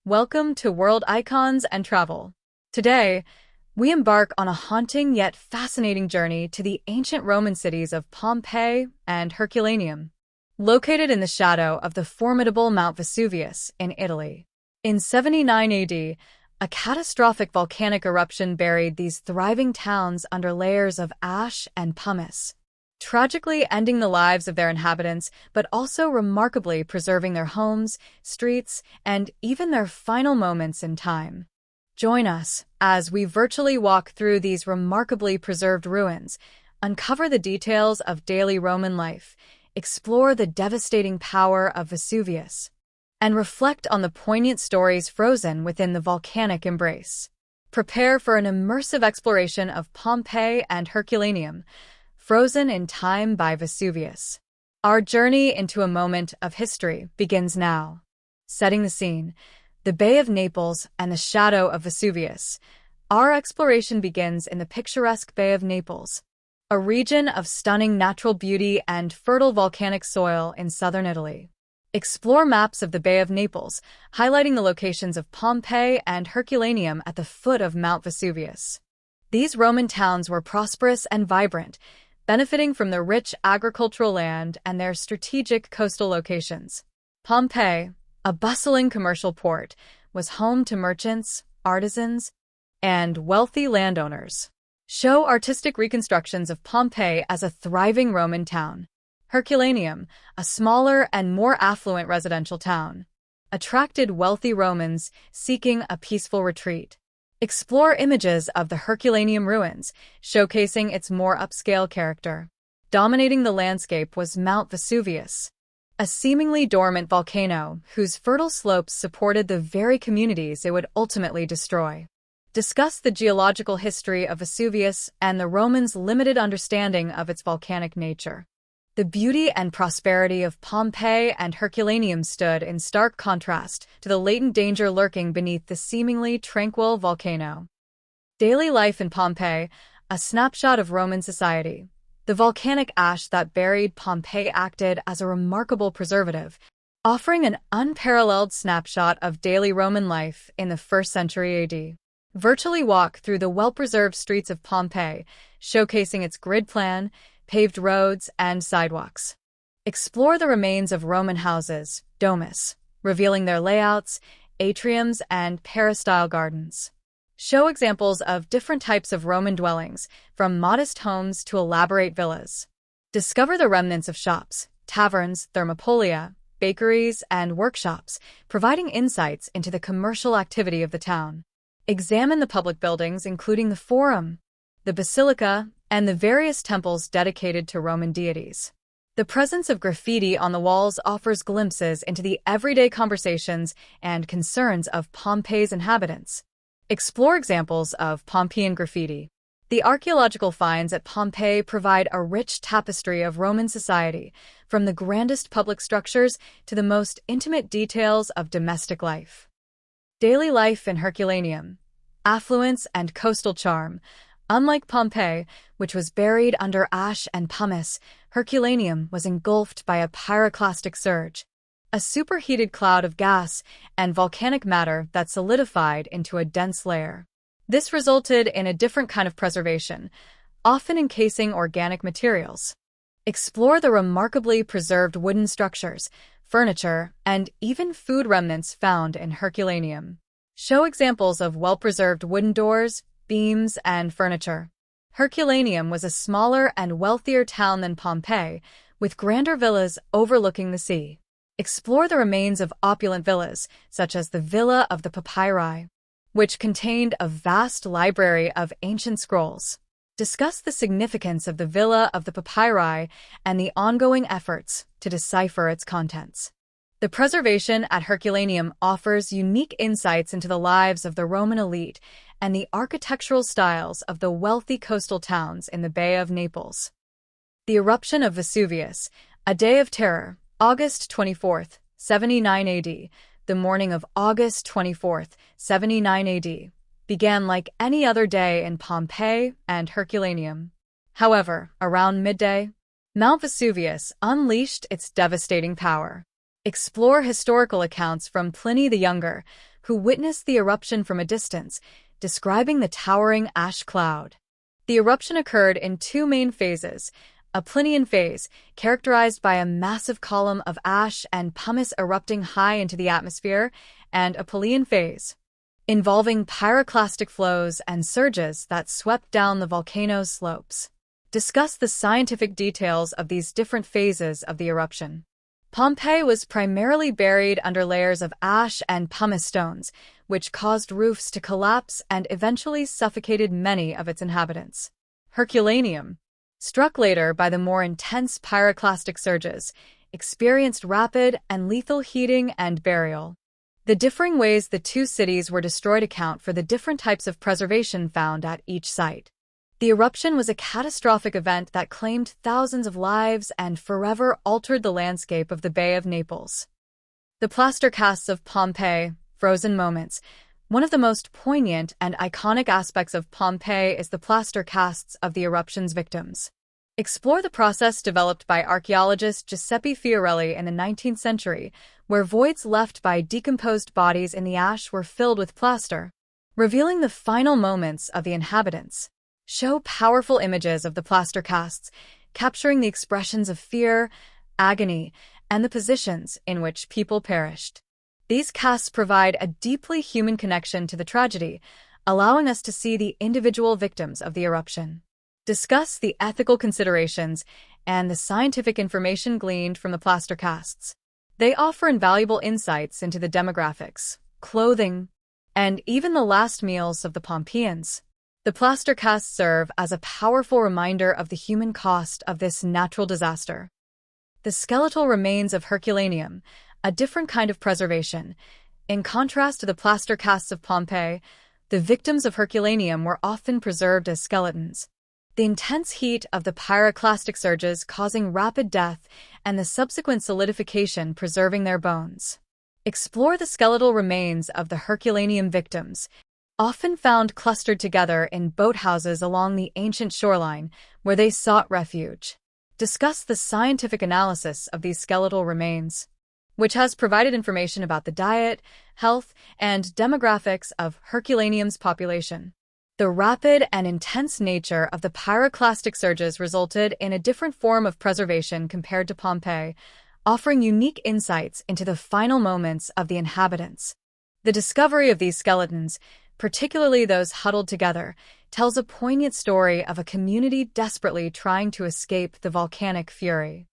Welcome to World Icons and Travel. Today, we embark on a haunting yet fascinating journey to the ancient Roman cities of Pompeii and Herculaneum, located in the shadow of the formidable Mount Vesuvius in Italy. In 79 AD, a catastrophic volcanic eruption buried these thriving towns under layers of ash and pumice, tragically ending the lives of their inhabitants, but also remarkably preserving their homes, streets, and even their final moments in time. Join us as we virtually walk through these remarkably preserved ruins, uncover the details of daily Roman life, explore the devastating power of Vesuvius, and reflect on the poignant stories frozen within the volcanic embrace. Prepare for an immersive exploration of Pompeii and Herculaneum, frozen in time by Vesuvius. Our journey into a moment of history begins now. Setting the scene, the Bay of Naples and the shadow of Vesuvius. Our exploration begins in the picturesque Bay of Naples, a region of stunning natural beauty and fertile volcanic soil in southern Italy. Explore maps of the Bay of Naples, highlighting the locations of Pompeii and Herculaneum at the foot of Mount Vesuvius. These Roman towns were prosperous and vibrant, benefiting from the rich agricultural land and their strategic coastal locations. Pompeii, a bustling commercial port, was home to merchants, artisans, and wealthy landowners. Show artistic reconstructions of Pompeii as a thriving Roman town. Herculaneum, a smaller and more affluent residential town, attracted wealthy Romans seeking a peaceful retreat. Explore images of the Herculaneum ruins, showcasing its more upscale character. Dominating the landscape was Mount Vesuvius, a seemingly dormant volcano whose fertile slopes supported the very communities it would ultimately destroy. Discuss the geological history of Vesuvius and the Romans' limited understanding of its volcanic nature. The beauty and prosperity of Pompeii and Herculaneum stood in stark contrast to the latent danger lurking beneath the seemingly tranquil volcano. Daily life in Pompeii, a snapshot of Roman society. The volcanic ash that buried Pompeii acted as a remarkable preservative, offering an unparalleled snapshot of daily Roman life in the 1st century AD. Virtually walk through the well-preserved streets of Pompeii, showcasing its grid plan, paved roads, and sidewalks. Explore the remains of Roman houses, domus, revealing their layouts, atriums, and peristyle gardens. Show examples of different types of Roman dwellings, from modest homes to elaborate villas. Discover the remnants of shops, taverns, thermopolia, bakeries, and workshops, providing insights into the commercial activity of the town. Examine the public buildings, including the Forum, the Basilica, and the various temples dedicated to Roman deities. The presence of graffiti on the walls offers glimpses into the everyday conversations and concerns of Pompeii's inhabitants. Explore examples of Pompeian graffiti. The archaeological finds at Pompeii provide a rich tapestry of Roman society, from the grandest public structures to the most intimate details of domestic life. Daily life in Herculaneum. Affluence and coastal charm. Unlike Pompeii, which was buried under ash and pumice, Herculaneum was engulfed by a pyroclastic surge, a superheated cloud of gas and volcanic matter that solidified into a dense layer. This resulted in a different kind of preservation, often encasing organic materials. Explore the remarkably preserved wooden structures, furniture, and even food remnants found in Herculaneum. Show examples of well-preserved wooden doors, beams, and furniture. Herculaneum was a smaller and wealthier town than Pompeii, with grander villas overlooking the sea. Explore the remains of opulent villas, such as the Villa of the Papyri, which contained a vast library of ancient scrolls. Discuss the significance of the Villa of the Papyri and the ongoing efforts to decipher its contents. The preservation at Herculaneum offers unique insights into the lives of the Roman elite and the architectural styles of the wealthy coastal towns in the Bay of Naples. The eruption of Vesuvius, a day of terror, August 24, 79 AD. The morning of August 24, 79 AD, began like any other day in Pompeii and Herculaneum. However, around midday, Mount Vesuvius unleashed its devastating power. Explore historical accounts from Pliny the Younger, who witnessed the eruption from a distance, describing the towering ash cloud. The eruption occurred in two main phases: a Plinian phase, characterized by a massive column of ash and pumice erupting high into the atmosphere, and a Pompean phase, involving pyroclastic flows and surges that swept down the volcano's slopes. Discuss the scientific details of these different phases of the eruption. Pompeii was primarily buried under layers of ash and pumice stones, which caused roofs to collapse and eventually suffocated many of its inhabitants. Herculaneum, struck later by the more intense pyroclastic surges, experienced rapid and lethal heating and burial. The differing ways the two cities were destroyed account for the different types of preservation found at each site. The eruption was a catastrophic event that claimed thousands of lives and forever altered the landscape of the Bay of Naples. The plaster casts of Pompeii, frozen moments. One of the most poignant and iconic aspects of Pompeii is the plaster casts of the eruption's victims. Explore the process developed by archaeologist Giuseppe Fiorelli in the 19th century, where voids left by decomposed bodies in the ash were filled with plaster, revealing the final moments of the inhabitants. Show powerful images of the plaster casts, capturing the expressions of fear, agony, and the positions in which people perished. These casts provide a deeply human connection to the tragedy, allowing us to see the individual victims of the eruption. Discuss the ethical considerations and the scientific information gleaned from the plaster casts. They offer invaluable insights into the demographics, clothing, and even the last meals of the Pompeians. The plaster casts serve as a powerful reminder of the human cost of this natural disaster. The skeletal remains of Herculaneum, a different kind of preservation. In contrast to the plaster casts of Pompeii, the victims of Herculaneum were often preserved as skeletons. The intense heat of the pyroclastic surges causing rapid death and the subsequent solidification preserving their bones. Explore the skeletal remains of the Herculaneum victims, often found clustered together in boathouses along the ancient shoreline where they sought refuge. Discuss the scientific analysis of these skeletal remains, which has provided information about the diet, health, and demographics of Herculaneum's population. The rapid and intense nature of the pyroclastic surges resulted in a different form of preservation compared to Pompeii, offering unique insights into the final moments of the inhabitants. The discovery of these skeletons, particularly those huddled together, tells a poignant story of a community desperately trying to escape the volcanic fury.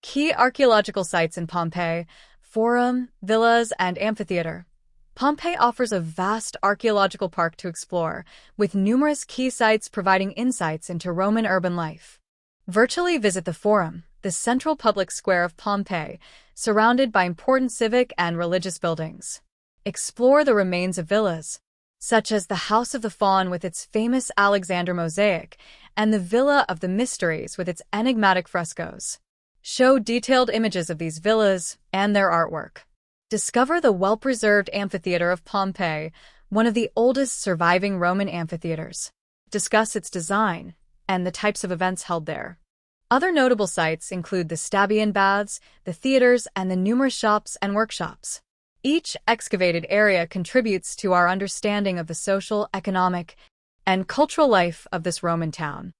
Key archaeological sites in Pompeii: Forum, villas, and amphitheater. Pompeii offers a vast archaeological park to explore, with numerous key sites providing insights into Roman urban life. Virtually visit the Forum, the central public square of Pompeii, surrounded by important civic and religious buildings. Explore the remains of villas, such as the House of the Faun with its famous Alexander mosaic, and the Villa of the Mysteries with its enigmatic frescoes. Show detailed images of these villas and their artwork. Discover the well-preserved amphitheater of Pompeii, one of the oldest surviving Roman amphitheaters. Discuss its design and the types of events held there. Other notable sites include the Stabian baths, the theaters, and the numerous shops and workshops. Each excavated area contributes to our understanding of the social, economic, and cultural life of this Roman town.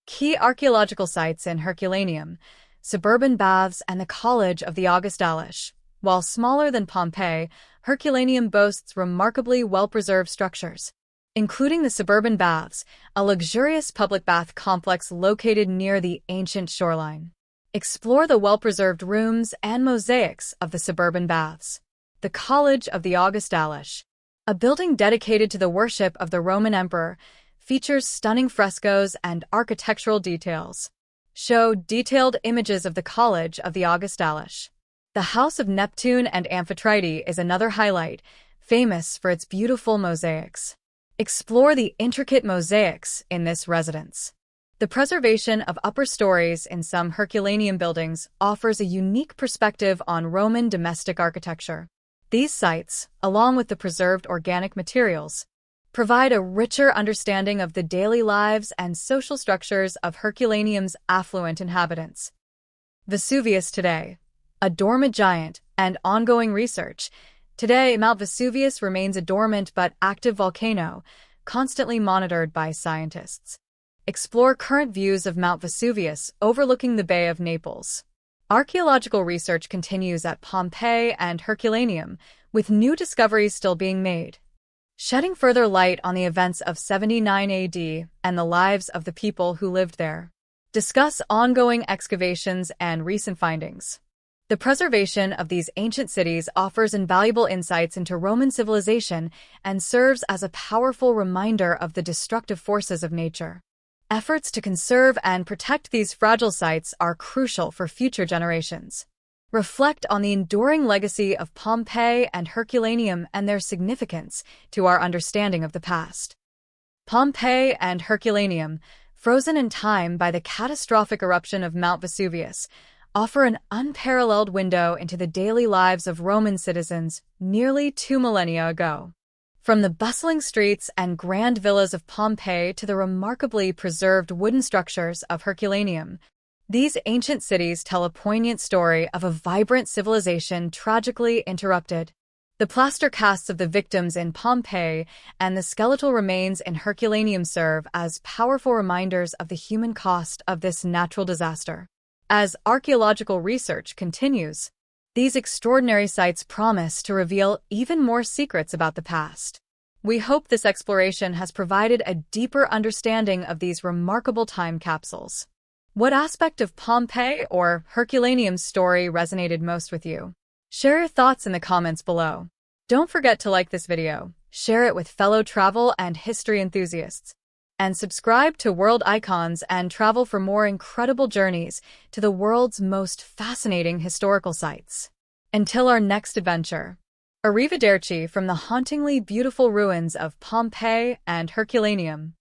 Key archaeological sites in Herculaneum: suburban baths and the College of the Augustales. While smaller than Pompeii, Herculaneum boasts remarkably well-preserved structures, including the suburban baths, a luxurious public bath complex located near the ancient shoreline. Explore the well-preserved rooms and mosaics of the suburban baths. The College of the Augustales, a building dedicated to the worship of the Roman emperor, features stunning frescoes and architectural details. Show detailed images of the College of the Augustales. The House of Neptune and Amphitrite is another highlight, famous for its beautiful mosaics. Explore the intricate mosaics in this residence. The preservation of upper stories in some Herculaneum buildings offers a unique perspective on Roman domestic architecture. These sites, along with the preserved organic materials, provide a richer understanding of the daily lives and social structures of Herculaneum's affluent inhabitants. Vesuvius today, a dormant giant and ongoing research. Today, Mount Vesuvius remains a dormant but active volcano, constantly monitored by scientists. Explore current views of Mount Vesuvius overlooking the Bay of Naples. Archaeological research continues at Pompeii and Herculaneum, with new discoveries still being made. Shedding further light on the events of 79 AD and the lives of the people who lived there. Discuss ongoing excavations and recent findings. The preservation of these ancient cities offers invaluable insights into Roman civilization and serves as a powerful reminder of the destructive forces of nature. Efforts to conserve and protect these fragile sites are crucial for future generations. Reflect on the enduring legacy of Pompeii and Herculaneum and their significance to our understanding of the past. Pompeii and Herculaneum, frozen in time by the catastrophic eruption of Mount Vesuvius, offer an unparalleled window into the daily lives of Roman citizens nearly 2 millennia ago. From the bustling streets and grand villas of Pompeii to the remarkably preserved wooden structures of Herculaneum, these ancient cities tell a poignant story of a vibrant civilization tragically interrupted. The plaster casts of the victims in Pompeii and the skeletal remains in Herculaneum serve as powerful reminders of the human cost of this natural disaster. As archaeological research continues, these extraordinary sites promise to reveal even more secrets about the past. We hope this exploration has provided a deeper understanding of these remarkable time capsules. What aspect of Pompeii or Herculaneum's story resonated most with you? Share your thoughts in the comments below. Don't forget to like this video, share it with fellow travel and history enthusiasts, and subscribe to World Icons and Travel for more incredible journeys to the world's most fascinating historical sites. Until our next adventure, arrivederci from the hauntingly beautiful ruins of Pompeii and Herculaneum.